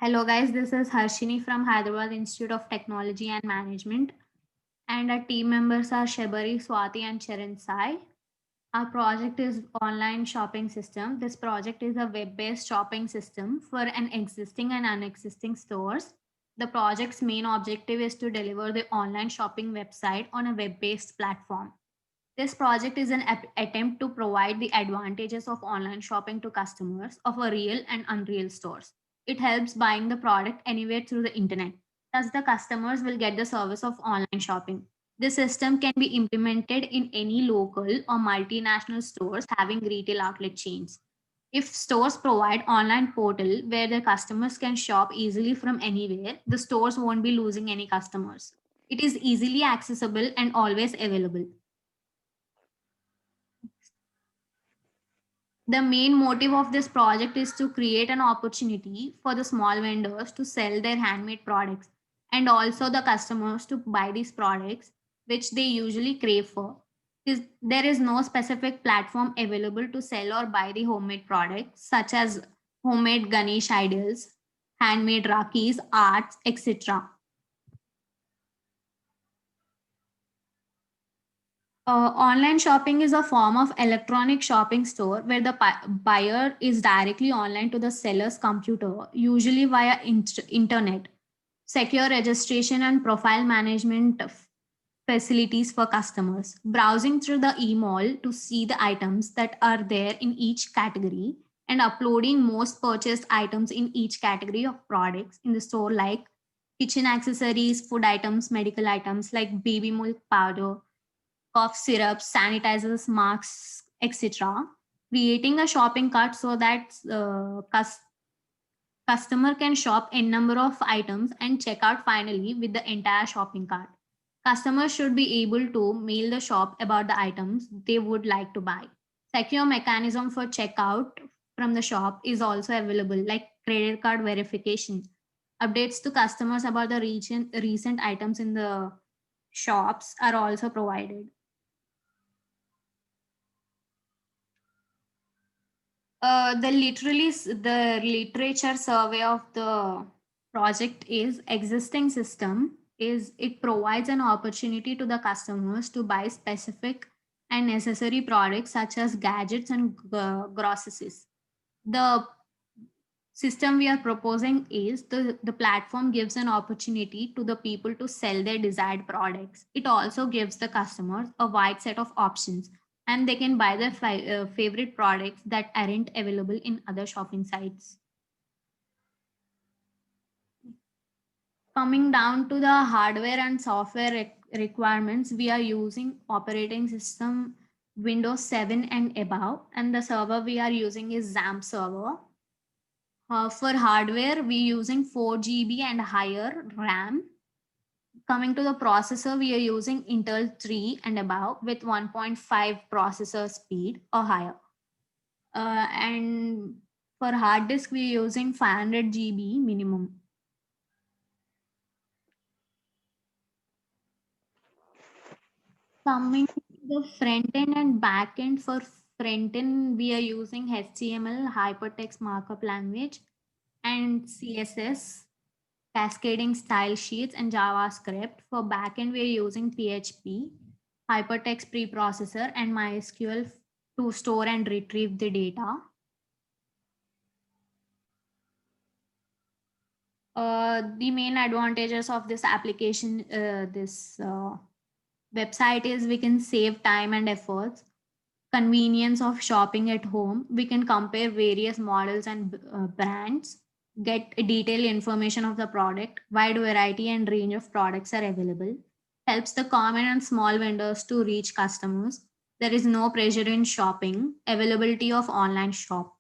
Hello guys, this is Harshini from Hyderabad Institute of Technology and Management, and our team members are Shabari, Swati and Charan Sai. Our project is online shopping system. This project is a web-based shopping system for an existing and unexisting stores. The project's main objective is to deliver the online shopping website on a web-based platform. This project is an attempt to provide the advantages of online shopping to customers of a real and unreal stores. It helps buying the product anywhere through the internet. Thus, the customers will get the service of online shopping. This system can be implemented in any local or multinational stores having retail outlet chains. If stores provide online portal where their customers can shop easily from anywhere, the stores won't be losing any customers. It is easily accessible and always available. The main motive of this project is to create an opportunity for the small vendors to sell their handmade products and also the customers to buy these products which they usually crave for. There is no specific platform available to sell or buy the homemade products such as homemade Ganesh idols, handmade rakis, arts, etc. Online shopping is a form of electronic shopping store where the buyer is directly online to the seller's computer, usually via internet. Secure registration and profile management facilities for customers. Browsing through the e-mall to see the items that are there in each category and uploading most purchased items in each category of products in the store like kitchen accessories, food items, medical items like baby milk powder, cough syrups, sanitizers, masks, etc. Creating a shopping cart so that customer can shop a number of items and check out finally with the entire shopping cart. Customers should be able to mail the shop about the items they would like to buy. Secure mechanism for checkout from the shop is also available, like credit card verification. Updates to customers about the recent items in the shops are also provided. The literature survey of the project is existing system is it provides an opportunity to the customers to buy specific and necessary products such as gadgets and groceries. The system we are proposing is the platform gives an opportunity to the people to sell their desired products. It also gives the customers a wide set of options and they can buy their favorite products that aren't available in other shopping sites. Coming down to the hardware and software requirements, we are using operating system Windows 7 and above, and the server we are using is XAMPP server. For hardware, we're using 4 GB and higher RAM. Coming to the processor, we are using Intel 3 and above with 1.5 processor speed or higher. And for hard disk, we're using 500 GB minimum. Coming to the front end and back end, for front end, we are using HTML, hypertext markup language, and CSS, cascading style sheets, and JavaScript. For backend, we are using PHP, hypertext preprocessor, and MySQL to store and retrieve the data. The main advantages of this application, this website is we can save time and efforts, convenience of shopping at home. We can compare various models and brands, get detailed information of the product, wide variety and range of products are available, helps the common and small vendors to reach customers. There is no pressure in shopping, availability of online shop.